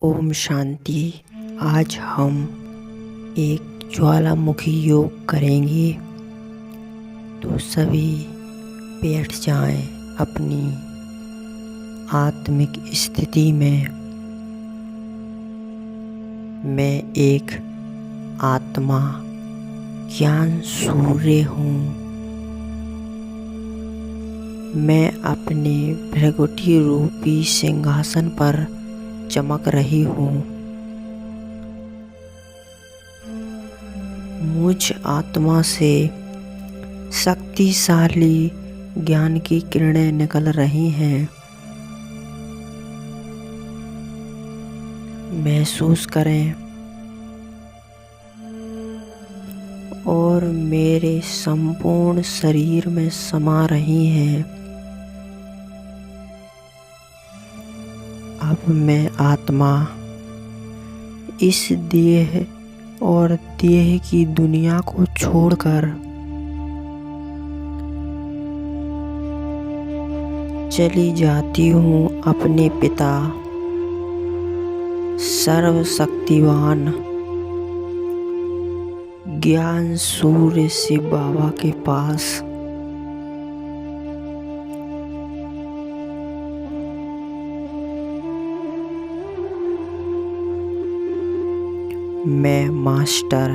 ओम शांति। आज हम एक ज्वालामुखी योग करेंगे। तो सभी बैठ जाएं अपनी आत्मिक स्थिति में। मैं एक आत्मा ज्ञान सूर्य हूँ। मैं अपने भृगुटी रूपी सिंहासन पर चमक रही हूँ। मुझ आत्मा से शक्तिशाली ज्ञान की किरणें निकल रही हैं। महसूस करें और मेरे संपूर्ण शरीर में समा रही हैं। अब मैं आत्मा इस देह और देह की दुनिया को छोड़कर चली जाती हूँ अपने पिता सर्वशक्तिवान ज्ञान सूर्य शिव बाबा के पास। मैं मास्टर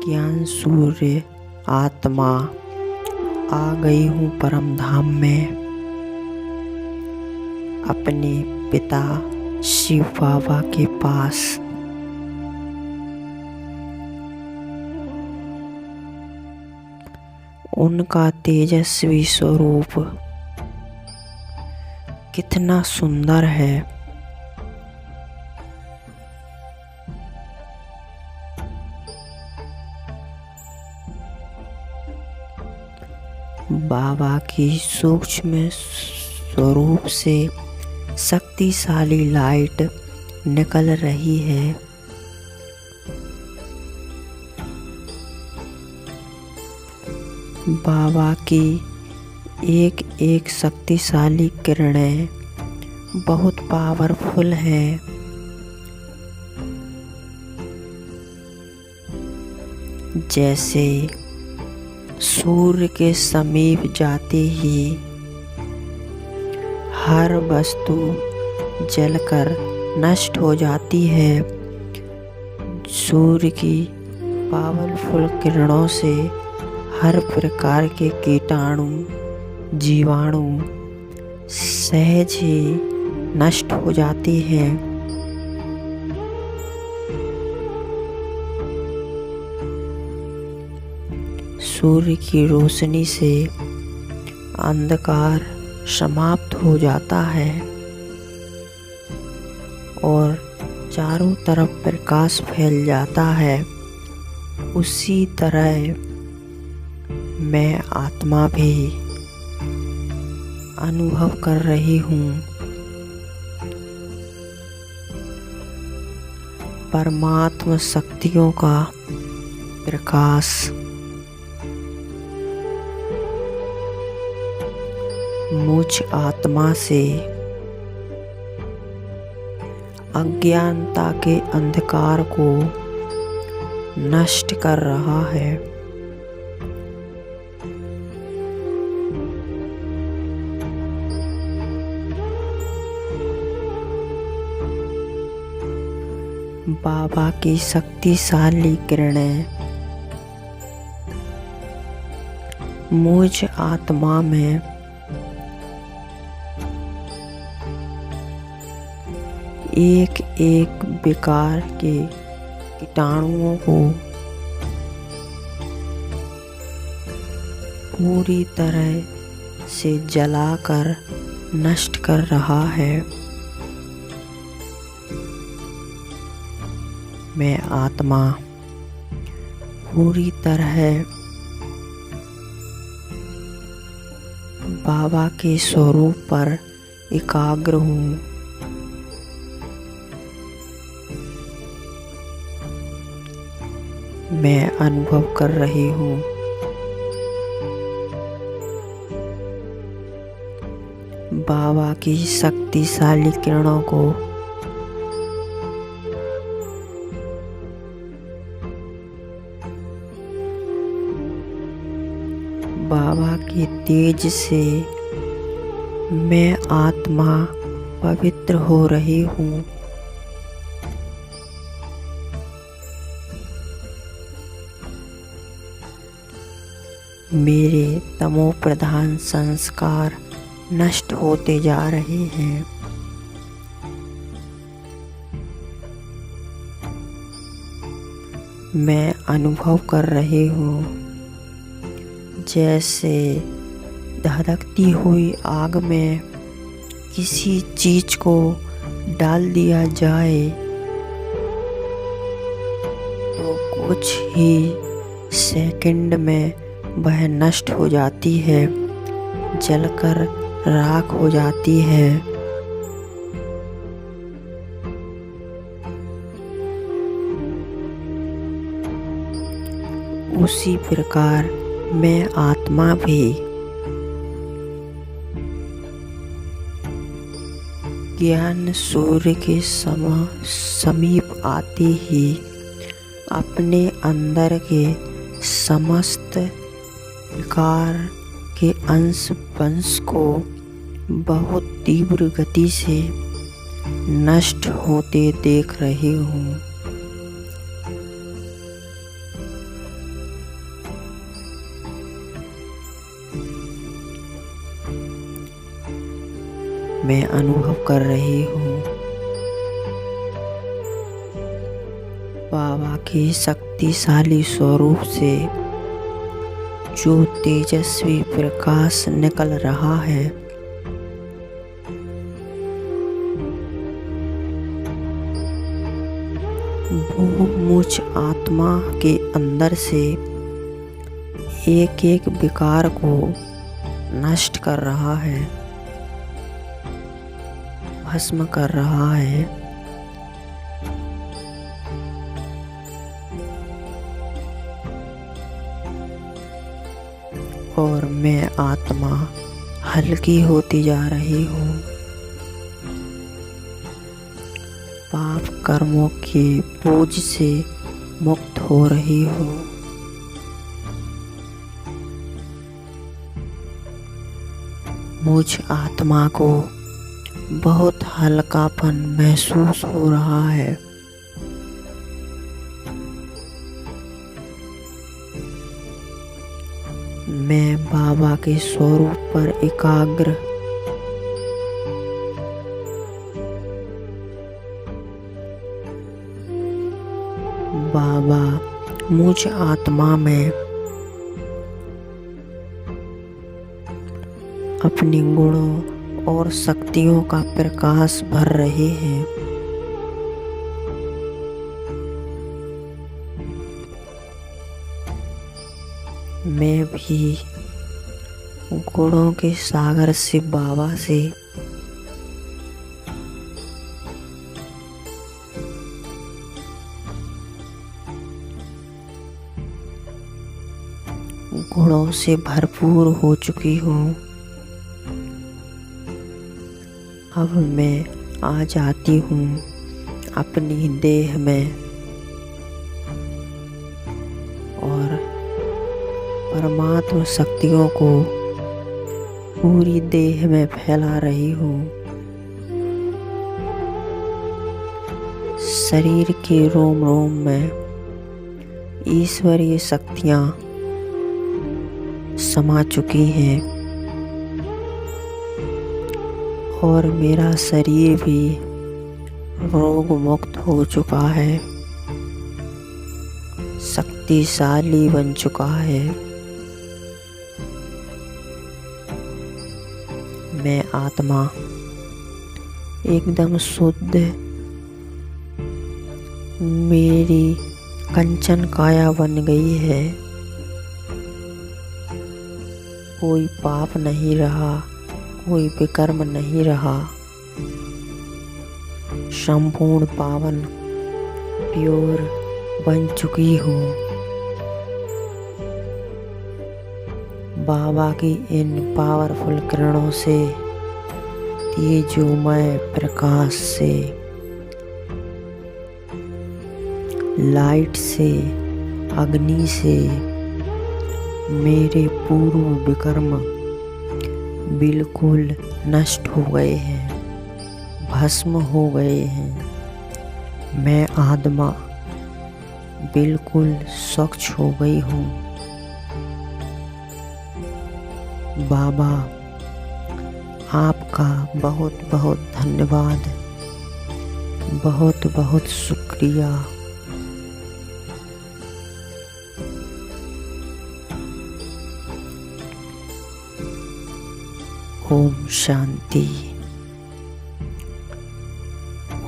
ज्ञान सूर्य आत्मा आ गई हूँ परम धाम में अपने पिता शिव बाबा के पास। उनका तेजस्वी स्वरूप कितना सुंदर है। बाबा की सूक्ष्म स्वरूप से शक्तिशाली लाइट निकल रही है। बाबा की एक एक शक्तिशाली किरणें बहुत पावरफुल है। जैसे सूर्य के समीप जाते ही हर वस्तु जलकर नष्ट हो जाती है। सूर्य की पावरफुल किरणों से हर प्रकार के कीटाणु जीवाणु सहज ही नष्ट हो जाती हैं। सूर्य की रोशनी से अंधकार समाप्त हो जाता है और चारों तरफ प्रकाश फैल जाता है। उसी तरह मैं आत्मा भी अनुभव कर रही हूँ परमात्मा शक्तियों का प्रकाश। मुझ आत्मा से अज्ञानता के अंधकार को नष्ट कर रहा है। बाबा की शक्तिशाली किरणें मुझ आत्मा में एक एक विकार के कीटाणुओं को पूरी तरह से जलाकर नष्ट कर रहा है। मैं आत्मा पूरी तरह बाबा के स्वरूप पर एकाग्र हूँ। मैं अनुभव कर रही हूँ बाबा की शक्तिशाली किरणों को बाबा के तेज से मैं आत्मा पवित्र हो रही हूँ। मेरे तमो प्रधान संस्कार नष्ट होते जा रहे हैं। मैं अनुभव कर रही हूँ जैसे धधकती हुई आग में किसी चीज को डाल दिया जाए तो कुछ ही सेकंड में वह नष्ट हो जाती है, जलकर राख हो जाती है। उसी प्रकार मैं आत्मा भी ज्ञान सूर्य के समीप आते ही अपने अंदर के समस्त विकार के अंश वंश को बहुत तीव्र गति से नष्ट होते देख रही हूँ। मैं अनुभव कर रही हूँ बाबा के शक्तिशाली स्वरूप से जो तेजस्वी प्रकाश निकल रहा है। वो मुझ आत्मा के अंदर से एक एक विकार को नष्ट कर रहा है, भस्म कर रहा है। और मैं आत्मा हल्की होती जा रही हूँ। पाप कर्मों के बोझ से मुक्त हो रही हूँ। मुझ आत्मा को बहुत हल्कापन महसूस हो रहा है। मैं बाबा के स्वरूप पर एकाग्र बाबा मुझ आत्मा में अपनी गुणों और शक्तियों का प्रकाश भर रहे हैं। मैं भी गुणों के सागर से बाबा से गुणों से भरपूर हो चुकी हूँ। अब मैं आ जाती हूँ अपनी देह में और परमात्मा शक्तियों को पूरी देह में फैला रही हूँ। शरीर के रोम रोम में ईश्वरीय शक्तियाँ समा चुकी हैं और मेरा शरीर भी रोग मुक्त हो चुका है, शक्तिशाली बन चुका है। मैं आत्मा एकदम शुद्ध, मेरी कंचन काया बन गई है। कोई पाप नहीं रहा, कोई विकर्म नहीं रहा। संपूर्ण पावन प्योर बन चुकी हूँ। बाबा की इन पावरफुल किरणों से, तेजोमय प्रकाश से, लाइट से, अग्नि से मेरे पूर्व विकर्म बिल्कुल नष्ट हो गए हैं, भस्म हो गए हैं। मैं आत्मा बिल्कुल स्वच्छ हो गई हूँ। बाबा, आपका बहुत बहुत धन्यवाद, बहुत बहुत शुक्रिया। ओम शांति,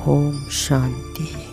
ओम शांति।